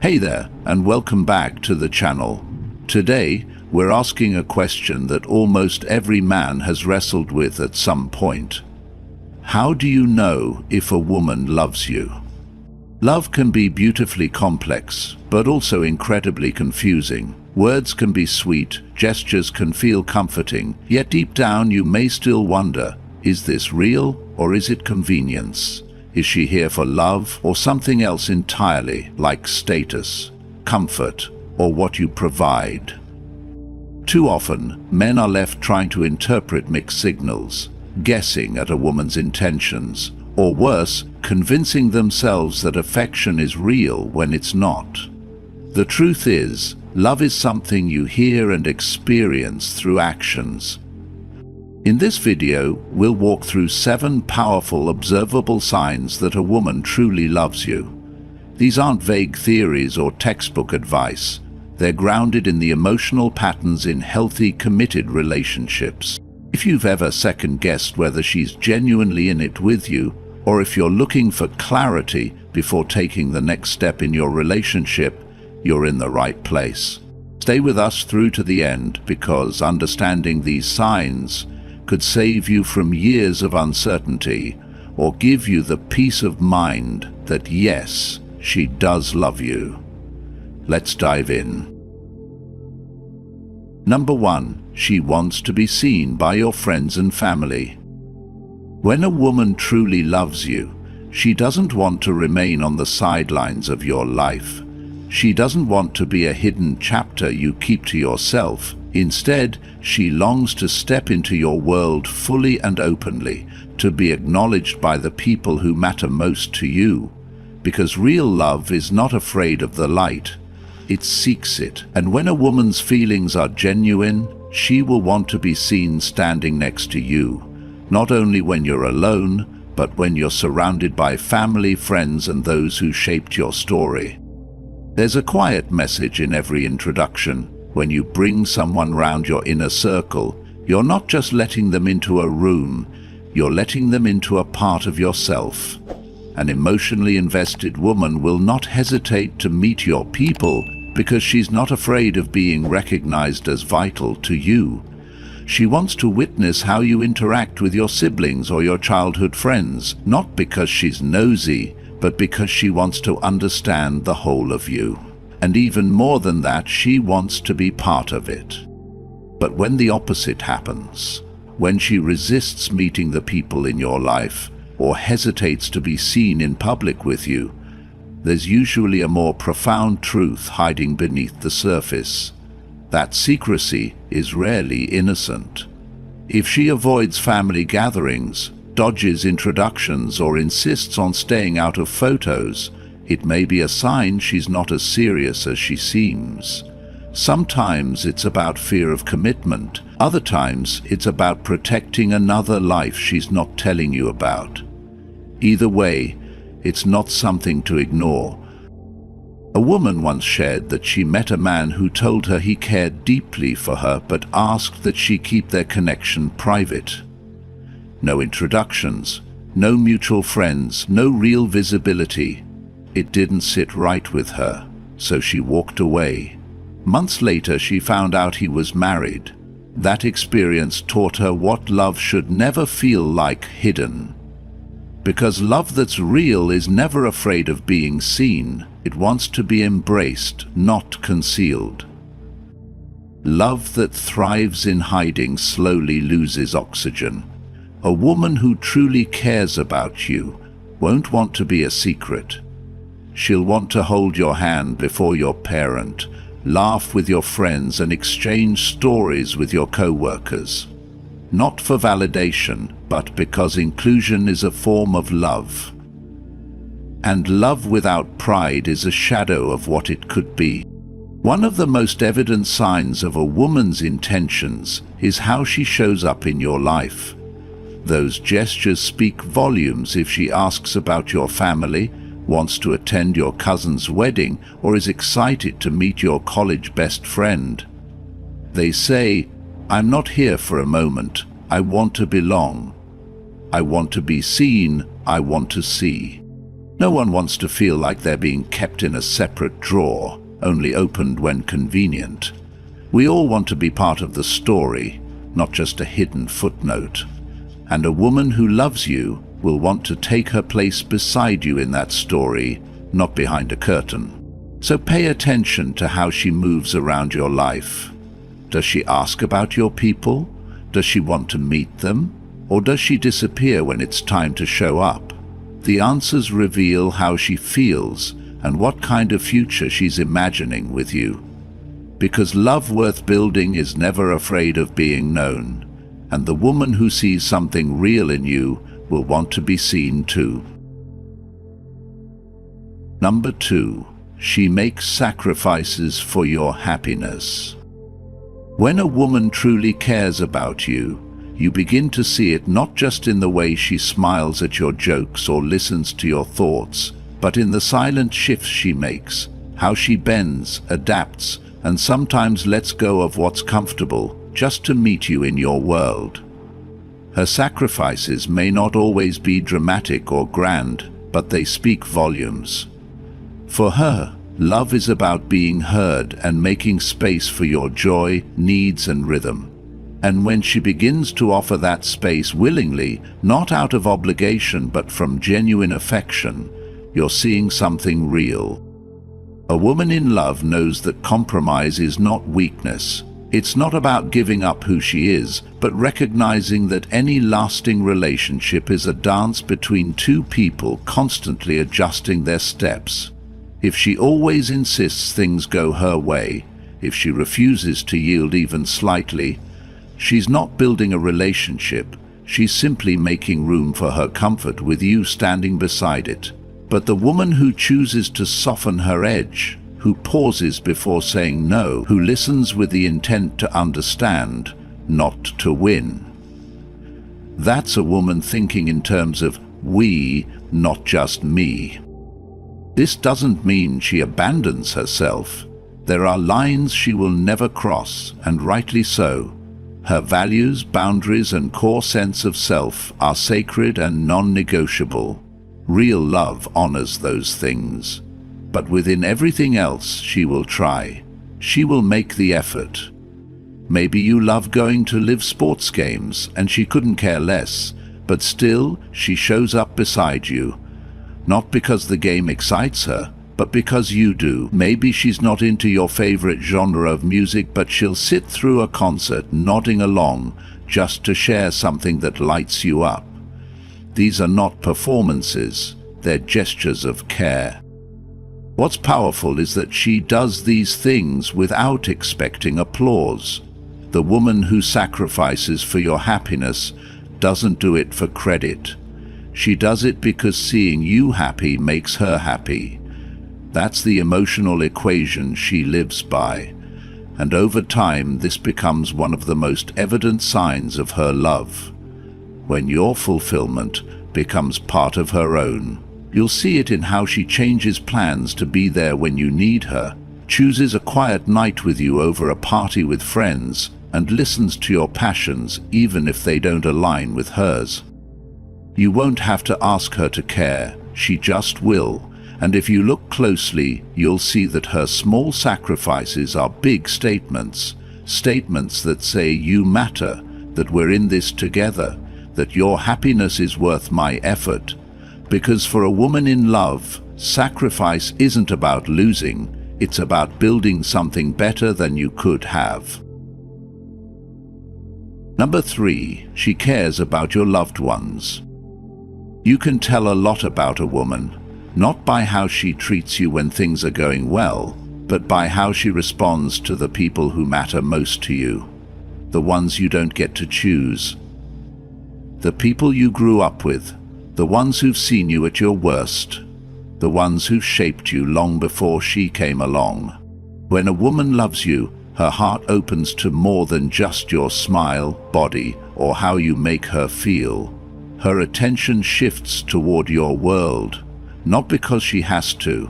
Hey there, and welcome back to the channel. Today, we're asking a question that almost every man has wrestled with at some point. How do you know if a woman loves you? Love can be beautifully complex, but also incredibly confusing. Words can be sweet, gestures can feel comforting, yet deep down you may still wonder, is this real or is it convenience? Is she here for love or something else entirely, like status, comfort, or what you provide? Too often, men are left trying to interpret mixed signals, guessing at a woman's intentions, or worse, convincing themselves that affection is real when it's not. The truth is, love is something you hear and experience through actions. In this video, we'll walk through 7 powerful observable signs that a woman truly loves you. These aren't vague theories or textbook advice. They're grounded in the emotional patterns in healthy, committed relationships. If you've ever second-guessed whether she's genuinely in it with you, or if you're looking for clarity before taking the next step in your relationship, you're in the right place. Stay with us through to the end, because understanding these signs could save you from years of uncertainty, or give you the peace of mind that yes, she does love you. Let's dive in. Number 1, she wants to be seen by your friends and family. When a woman truly loves you, she doesn't want to remain on the sidelines of your life. She doesn't want to be a hidden chapter you keep to yourself. Instead, she longs to step into your world fully and openly, to be acknowledged by the people who matter most to you. Because real love is not afraid of the light, it seeks it. And when a woman's feelings are genuine, she will want to be seen standing next to you, not only when you're alone, but when you're surrounded by family, friends, and those who shaped your story. There's a quiet message in every introduction. When you bring someone round your inner circle, you're not just letting them into a room, you're letting them into a part of yourself. An emotionally invested woman will not hesitate to meet your people because she's not afraid of being recognized as vital to you. She wants to witness how you interact with your siblings or your childhood friends, not because she's nosy, but because she wants to understand the whole of you. And even more than that, she wants to be part of it. But when the opposite happens, when she resists meeting the people in your life, or hesitates to be seen in public with you, there's usually a more profound truth hiding beneath the surface. That secrecy is rarely innocent. If she avoids family gatherings, dodges introductions, or insists on staying out of photos, it may be a sign she's not as serious as she seems. Sometimes it's about fear of commitment. Other times it's about protecting another life she's not telling you about. Either way, it's not something to ignore. A woman once shared that she met a man who told her he cared deeply for her but asked that she keep their connection private. No introductions, no mutual friends, no real visibility. It didn't sit right with her, so she walked away. Months later, she found out he was married. That experience taught her what love should never feel like hidden. Because love that's real is never afraid of being seen. It wants to be embraced, not concealed. Love that thrives in hiding slowly loses oxygen. A woman who truly cares about you won't want to be a secret. She'll want to hold your hand before your parent, laugh with your friends, and exchange stories with your co-workers. Not for validation, but because inclusion is a form of love. And love without pride is a shadow of what it could be. One of the most evident signs of a woman's intentions is how she shows up in your life. Those gestures speak volumes. If she asks about your family, wants to attend your cousin's wedding, or is excited to meet your college best friend. They say, "I'm not here for a moment. I want to belong. I want to be seen. I want to see." No one wants to feel like they're being kept in a separate drawer, only opened when convenient. We all want to be part of the story, not just a hidden footnote. And a woman who loves you will want to take her place beside you in that story, not behind a curtain. So pay attention to how she moves around your life. Does she ask about your people? Does she want to meet them? Or does she disappear when it's time to show up? The answers reveal how she feels and what kind of future she's imagining with you. Because love worth building is never afraid of being known, and the woman who sees something real in you will want to be seen too. Number 2, she makes sacrifices for your happiness. When a woman truly cares about you, you begin to see it not just in the way she smiles at your jokes or listens to your thoughts, but in the silent shifts she makes, how she bends, adapts, and sometimes lets go of what's comfortable just to meet you in your world. Her sacrifices may not always be dramatic or grand, but they speak volumes. For her, love is about being heard and making space for your joy, needs, and rhythm. And when she begins to offer that space willingly, not out of obligation but from genuine affection, you're seeing something real. A woman in love knows that compromise is not weakness. It's not about giving up who she is, but recognizing that any lasting relationship is a dance between two people constantly adjusting their steps. If she always insists things go her way, if she refuses to yield even slightly, she's not building a relationship, she's simply making room for her comfort with you standing beside it. But the woman who chooses to soften her edge, who pauses before saying no, who listens with the intent to understand, not to win. That's a woman thinking in terms of we, not just me. This doesn't mean she abandons herself. There are lines she will never cross, and rightly so. Her values, boundaries, and core sense of self are sacred and non-negotiable. Real love honors those things. But within everything else, she will try. She will make the effort. Maybe you love going to live sports games, and she couldn't care less, but still, she shows up beside you. Not because the game excites her, but because you do. Maybe she's not into your favorite genre of music, but she'll sit through a concert nodding along just to share something that lights you up. These are not performances, they're gestures of care. What's powerful is that she does these things without expecting applause. The woman who sacrifices for your happiness doesn't do it for credit. She does it because seeing you happy makes her happy. That's the emotional equation she lives by, and over time this becomes one of the most evident signs of her love. When your fulfillment becomes part of her own, you'll see it in how she changes plans to be there when you need her, chooses a quiet night with you over a party with friends, and listens to your passions even if they don't align with hers. You won't have to ask her to care, she just will. And if you look closely, you'll see that her small sacrifices are big statements. Statements that say you matter, that we're in this together, that your happiness is worth my effort. Because for a woman in love, sacrifice isn't about losing, it's about building something better than you could have. Number 3, she cares about your loved ones. You can tell a lot about a woman, not by how she treats you when things are going well, but by how she responds to the people who matter most to you, the ones you don't get to choose. The people you grew up with, the ones who've seen you at your worst, the ones who've shaped you long before she came along. When a woman loves you, her heart opens to more than just your smile, body, or how you make her feel. Her attention shifts toward your world. Not because she has to,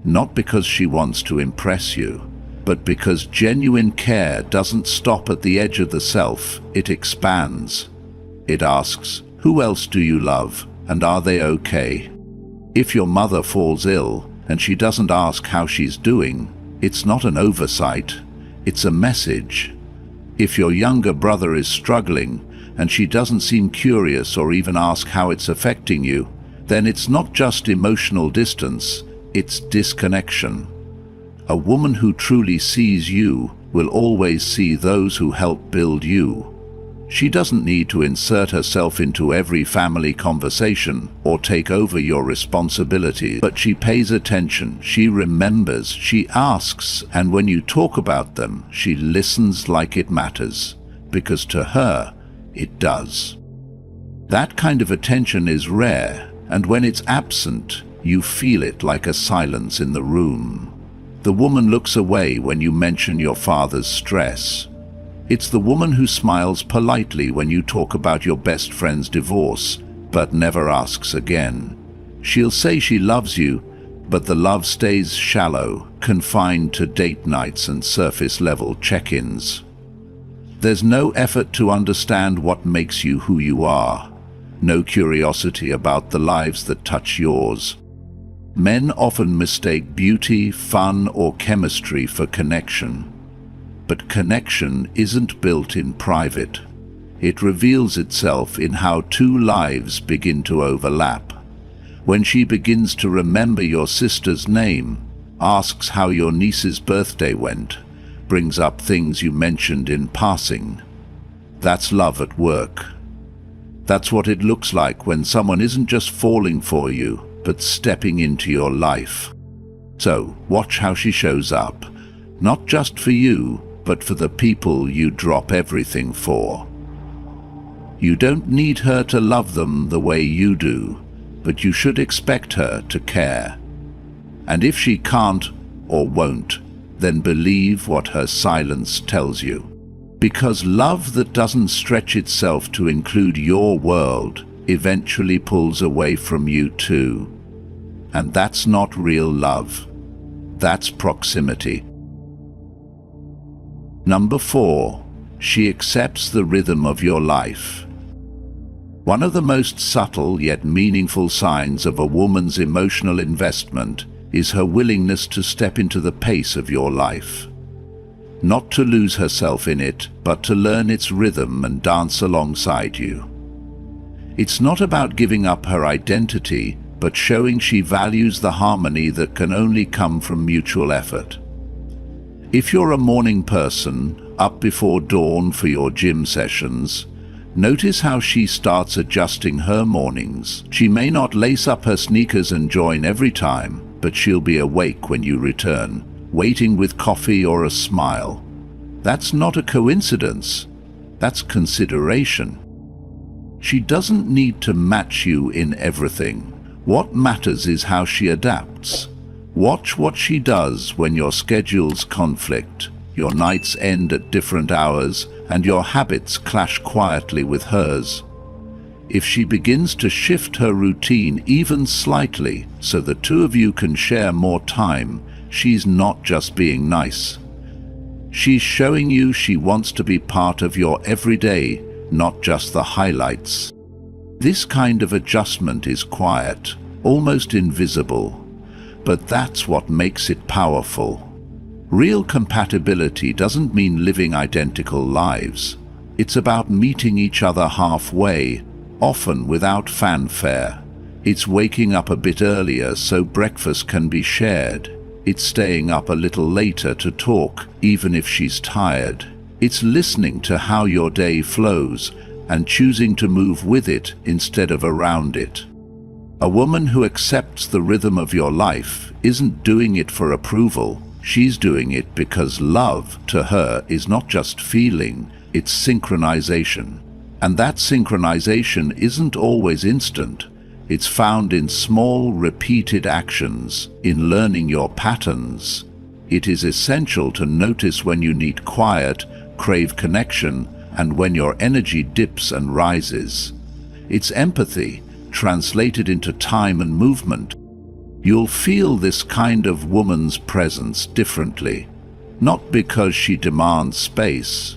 not because she wants to impress you, but because genuine care doesn't stop at the edge of the self, it expands. It asks, who else do you love, and are they okay? If your mother falls ill and she doesn't ask how she's doing, it's not an oversight, it's a message. If your younger brother is struggling and she doesn't seem curious or even ask how it's affecting you, then it's not just emotional distance, it's disconnection. A woman who truly sees you will always see those who help build you. She doesn't need to insert herself into every family conversation or take over your responsibilities, but she pays attention, she remembers, she asks, and when you talk about them, she listens like it matters, because to her, it does. That kind of attention is rare, and when it's absent, you feel it like a silence in the room. The woman looks away when you mention your father's stress. It's the woman who smiles politely when you talk about your best friend's divorce, but never asks again. She'll say she loves you, but the love stays shallow, confined to date nights and surface-level check-ins. There's no effort to understand what makes you who you are, no curiosity about the lives that touch yours. Men often mistake beauty, fun, or chemistry for connection. But connection isn't built in private. It reveals itself in how two lives begin to overlap. When she begins to remember your sister's name, asks how your niece's birthday went, brings up things you mentioned in passing. That's love at work. That's what it looks like when someone isn't just falling for you, but stepping into your life. So, watch how she shows up, not just for you, but for the people you drop everything for. You don't need her to love them the way you do, but you should expect her to care. And if she can't or won't, then believe what her silence tells you. Because love that doesn't stretch itself to include your world eventually pulls away from you too. And that's not real love. That's proximity. Number 4, she accepts the rhythm of your life. One of the most subtle yet meaningful signs of a woman's emotional investment is her willingness to step into the pace of your life. Not to lose herself in it, but to learn its rhythm and dance alongside you. It's not about giving up her identity, but showing she values the harmony that can only come from mutual effort. If you're a morning person, up before dawn for your gym sessions, notice how she starts adjusting her mornings. She may not lace up her sneakers and join every time, but she'll be awake when you return, waiting with coffee or a smile. That's not a coincidence. That's consideration. She doesn't need to match you in everything. What matters is how she adapts. Watch what she does when your schedules conflict, your nights end at different hours, and your habits clash quietly with hers. If she begins to shift her routine even slightly so the two of you can share more time, she's not just being nice. She's showing you she wants to be part of your everyday, not just the highlights. This kind of adjustment is quiet, almost invisible. But that's what makes it powerful. Real compatibility doesn't mean living identical lives. It's about meeting each other halfway, often without fanfare. It's waking up a bit earlier so breakfast can be shared. It's staying up a little later to talk, even if she's tired. It's listening to how your day flows and choosing to move with it instead of around it. A woman who accepts the rhythm of your life isn't doing it for approval. She's doing it because love, to her, is not just feeling, it's synchronization. And that synchronization isn't always instant. It's found in small, repeated actions, in learning your patterns. It is essential to notice when you need quiet, crave connection, and when your energy dips and rises. It's empathy, translated into time and movement. You'll feel this kind of woman's presence differently, not because she demands space,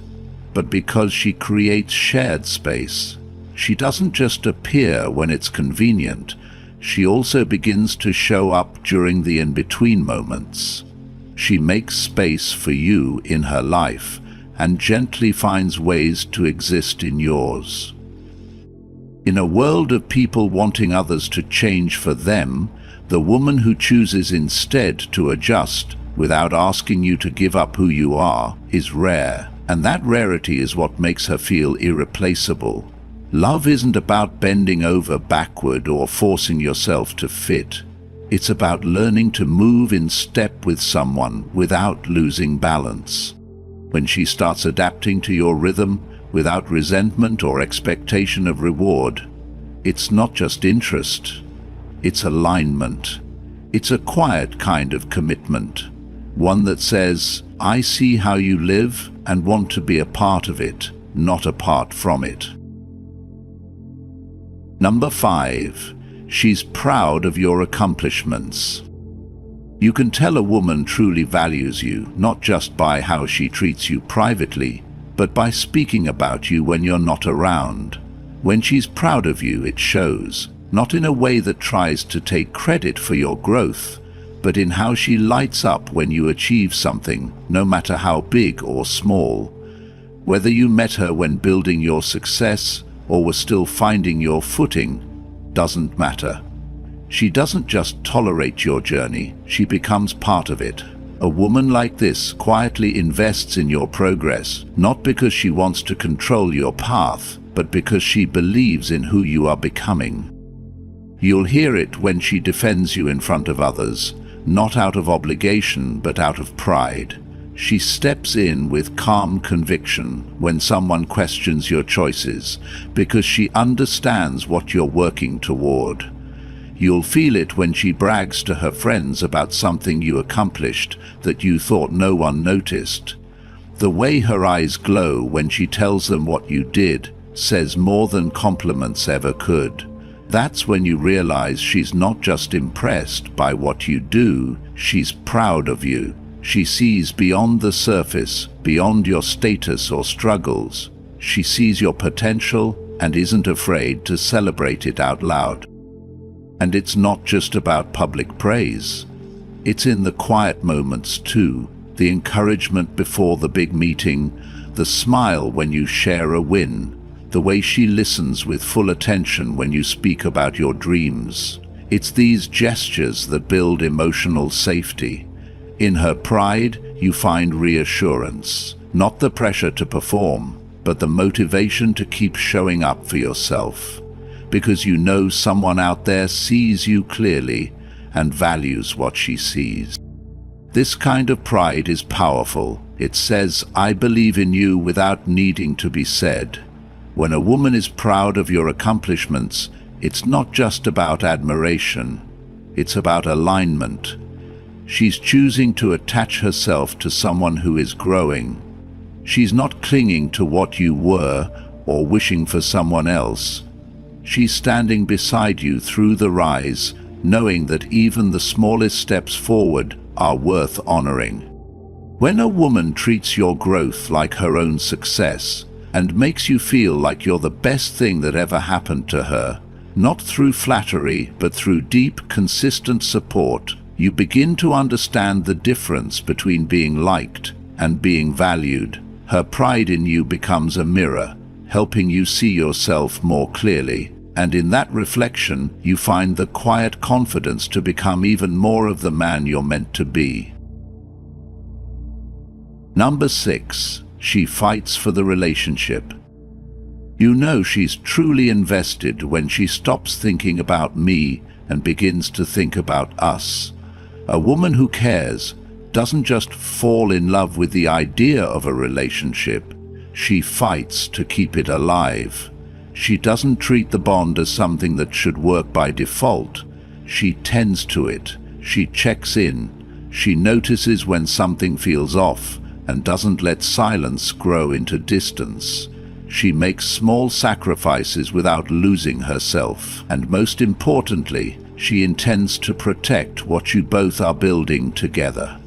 but because she creates shared space. She doesn't just appear when it's convenient, she also begins to show up during the in-between moments. She makes space for you in her life and gently finds ways to exist in yours. In a world of people wanting others to change for them, the woman who chooses instead to adjust without asking you to give up who you are is rare, and that rarity is what makes her feel irreplaceable. Love isn't about bending over backward or forcing yourself to fit. It's about learning to move in step with someone without losing balance. When she starts adapting to your rhythm without resentment or expectation of reward, it's not just interest, it's alignment. It's a quiet kind of commitment, one that says, I see how you live and want to be a part of it, not apart from it. Number 5. She's proud of your accomplishments. You can tell a woman truly values you, not just by how she treats you privately, but by speaking about you when you're not around. When she's proud of you, it shows, not in a way that tries to take credit for your growth, but in how she lights up when you achieve something, no matter how big or small. Whether you met her when building your success or were still finding your footing, doesn't matter. She doesn't just tolerate your journey, she becomes part of it. A woman like this quietly invests in your progress, not because she wants to control your path, but because she believes in who you are becoming. You'll hear it when she defends you in front of others, not out of obligation, but out of pride. She steps in with calm conviction when someone questions your choices, because she understands what you're working toward. You'll feel it when she brags to her friends about something you accomplished that you thought no one noticed. The way her eyes glow when she tells them what you did says more than compliments ever could. That's when you realize she's not just impressed by what you do, she's proud of you. She sees beyond the surface, beyond your status or struggles. She sees your potential and isn't afraid to celebrate it out loud. And it's not just about public praise. It's in the quiet moments too, the encouragement before the big meeting, the smile when you share a win, the way she listens with full attention when you speak about your dreams. It's these gestures that build emotional safety. In her pride, you find reassurance, not the pressure to perform, but the motivation to keep showing up for yourself. Because you know someone out there sees you clearly and values what she sees. This kind of pride is powerful. It says, I believe in you without needing to be said. When a woman is proud of your accomplishments, it's not just about admiration. It's about alignment. She's choosing to attach herself to someone who is growing. She's not clinging to what you were or wishing for someone else. She's standing beside you through the rise, knowing that even the smallest steps forward are worth honoring. When a woman treats your growth like her own success and makes you feel like you're the best thing that ever happened to her, not through flattery but through deep, consistent support, you begin to understand the difference between being liked and being valued. Her pride in you becomes a mirror, helping you see yourself more clearly. And in that reflection, you find the quiet confidence to become even more of the man you're meant to be. Number 6. She fights for the relationship. You know she's truly invested when she stops thinking about me and begins to think about us. A woman who cares doesn't just fall in love with the idea of a relationship, she fights to keep it alive. She doesn't treat the bond as something that should work by default. She tends to it. She checks in. She notices when something feels off and doesn't let silence grow into distance. She makes small sacrifices without losing herself. And most importantly, she intends to protect what you both are building together.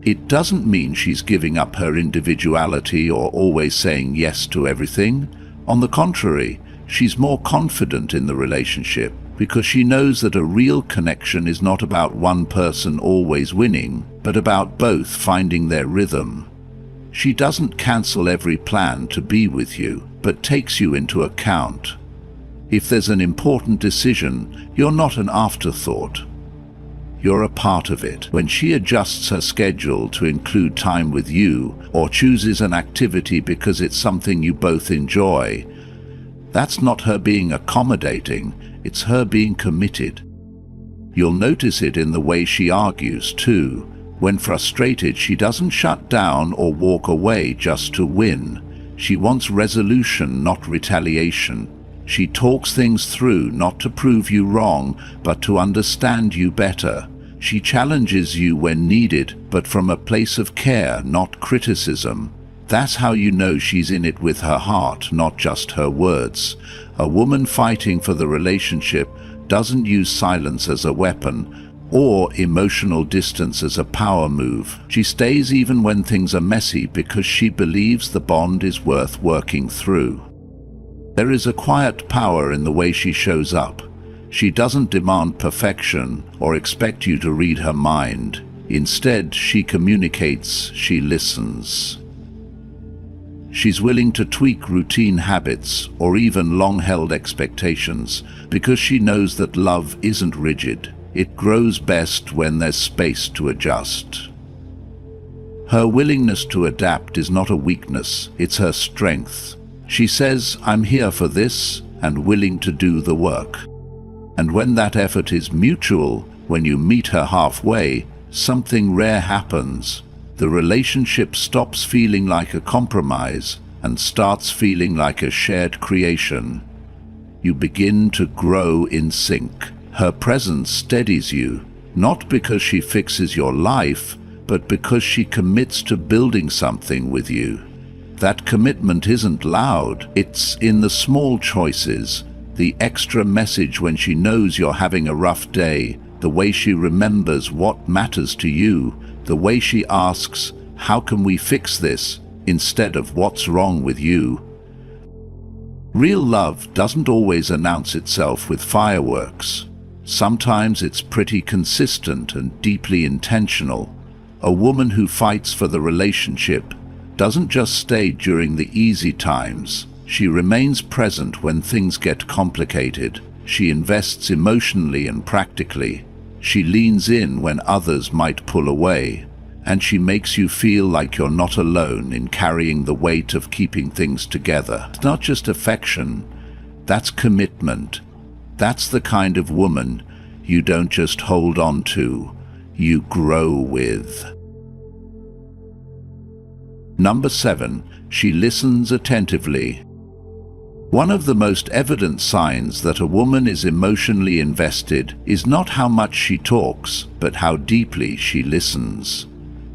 It doesn't mean she's giving up her individuality or always saying yes to everything. On the contrary, she's more confident in the relationship. because she knows that a real connection is not about one person always winning, but about both finding their rhythm. She doesn't cancel every plan to be with you, but takes you into account. If there's an important decision, you're not an afterthought. You're a part of it. When she adjusts her schedule to include time with you, or chooses an activity because it's something you both enjoy, that's not her being accommodating, it's her being committed. You'll notice it in the way she argues, too. When frustrated, she doesn't shut down or walk away just to win. She wants resolution, not retaliation. She talks things through, not to prove you wrong, but to understand you better. She challenges you when needed, but from a place of care, not criticism. That's how you know she's in it with her heart, not just her words. A woman fighting for the relationship doesn't use silence as a weapon, or emotional distance as a power move. She stays even when things are messy because she believes the bond is worth working through. There is a quiet power in the way she shows up. She doesn't demand perfection or expect you to read her mind. Instead, she communicates, she listens. She's willing to tweak routine habits or even long-held expectations because she knows that love isn't rigid. It grows best when there's space to adjust. Her willingness to adapt is not a weakness, it's her strength. She says, "I'm here for this," and willing to do the work. And when that effort is mutual, when you meet her halfway, something rare happens. The relationship stops feeling like a compromise and starts feeling like a shared creation. You begin to grow in sync. Her presence steadies you, not because she fixes your life, but because she commits to building something with you. That commitment isn't loud, it's in the small choices, the extra message when she knows you're having a rough day, the way she remembers what matters to you, the way she asks, "How can we fix this?" instead of "What's wrong with you?" Real love doesn't always announce itself with fireworks. Sometimes it's pretty consistent and deeply intentional. A woman who fights for the relationship doesn't just stay during the easy times. She remains present when things get complicated. She invests emotionally and practically. She leans in when others might pull away. And she makes you feel like you're not alone in carrying the weight of keeping things together. It's not just affection, that's commitment. That's the kind of woman you don't just hold on to, you grow with. Number 7, she listens attentively. One of the most evident signs that a woman is emotionally invested is not how much she talks, but how deeply she listens.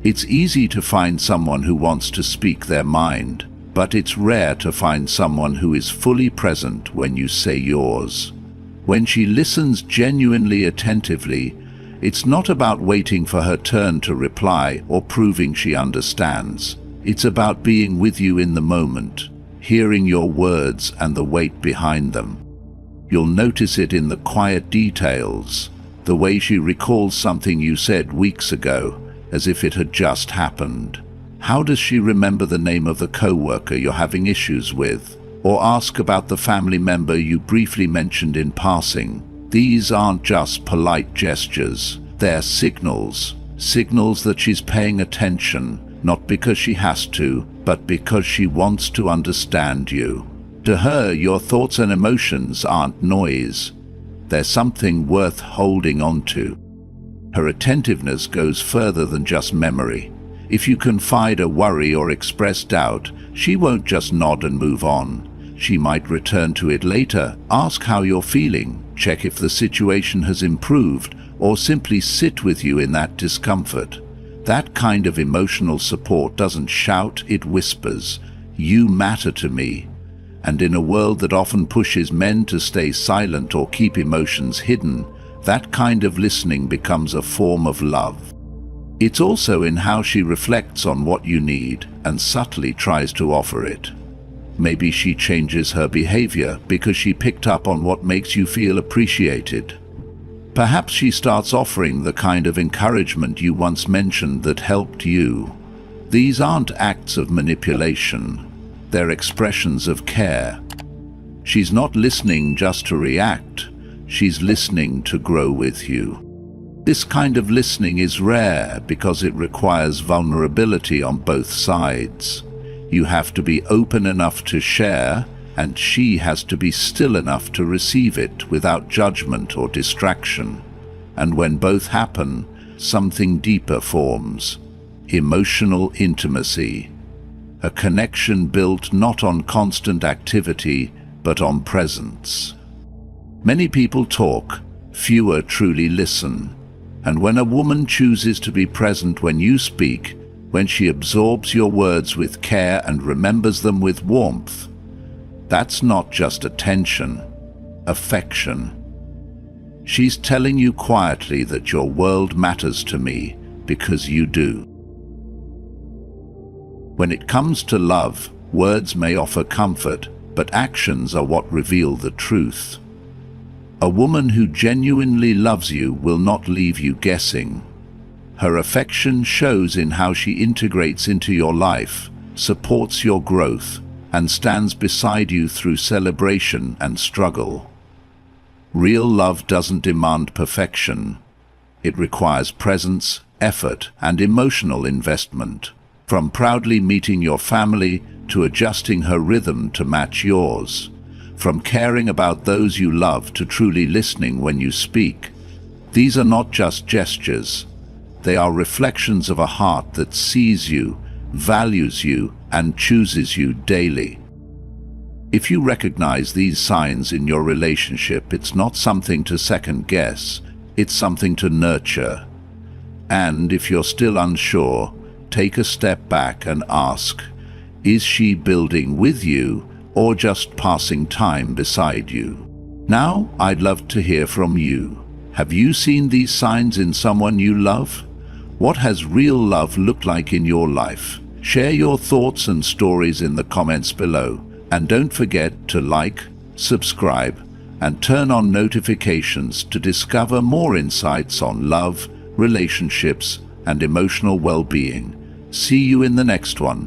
It's easy to find someone who wants to speak their mind, but it's rare to find someone who is fully present when you say yours. When she listens genuinely attentively, it's not about waiting for her turn to reply or proving she understands. It's about being with you in the moment, hearing your words and the weight behind them. You'll notice it in the quiet details, the way she recalls something you said weeks ago, as if it had just happened. How does she remember the name of the co-worker you're having issues with? Or ask about the family member you briefly mentioned in passing? These aren't just polite gestures, they're signals. Signals that she's paying attention, not because she has to, but because she wants to understand you. To her, your thoughts and emotions aren't noise. They're something worth holding on to. Her attentiveness goes further than just memory. If you confide a worry or express doubt, she won't just nod and move on. She might return to it later, ask how you're feeling, check if the situation has improved, or simply sit with you in that discomfort. That kind of emotional support doesn't shout, it whispers, "You matter to me." And in a world that often pushes men to stay silent or keep emotions hidden, that kind of listening becomes a form of love. It's also in how she reflects on what you need and subtly tries to offer it. Maybe she changes her behavior because she picked up on what makes you feel appreciated. Perhaps she starts offering the kind of encouragement you once mentioned that helped you. These aren't acts of manipulation. They're expressions of care. She's not listening just to react. She's listening to grow with you. This kind of listening is rare because it requires vulnerability on both sides. You have to be open enough to share, and she has to be still enough to receive it without judgment or distraction. And when both happen, something deeper forms. Emotional intimacy. A connection built not on constant activity, but on presence. Many people talk, fewer truly listen. And when a woman chooses to be present when you speak, when she absorbs your words with care and remembers them with warmth, that's not just attention, affection. She's telling you quietly that your world matters to me because you do. When it comes to love, words may offer comfort, but actions are what reveal the truth. A woman who genuinely loves you will not leave you guessing. Her affection shows in how she integrates into your life, supports your growth, and stands beside you through celebration and struggle. Real love doesn't demand perfection. It requires presence, effort, and emotional investment. From proudly meeting your family to adjusting her rhythm to match yours. From caring about those you love to truly listening when you speak. These are not just gestures. They are reflections of a heart that sees you, values you, and chooses you daily. If you recognize these signs in your relationship, it's not something to second guess, it's something to nurture. And if you're still unsure, take a step back and ask, is she building with you or just passing time beside you? Now, I'd love to hear from you. Have you seen these signs in someone you love? What has real love looked like in your life? Share your thoughts and stories in the comments below. And don't forget to like, subscribe, and turn on notifications to discover more insights on love, relationships, and emotional well-being. See you in the next one.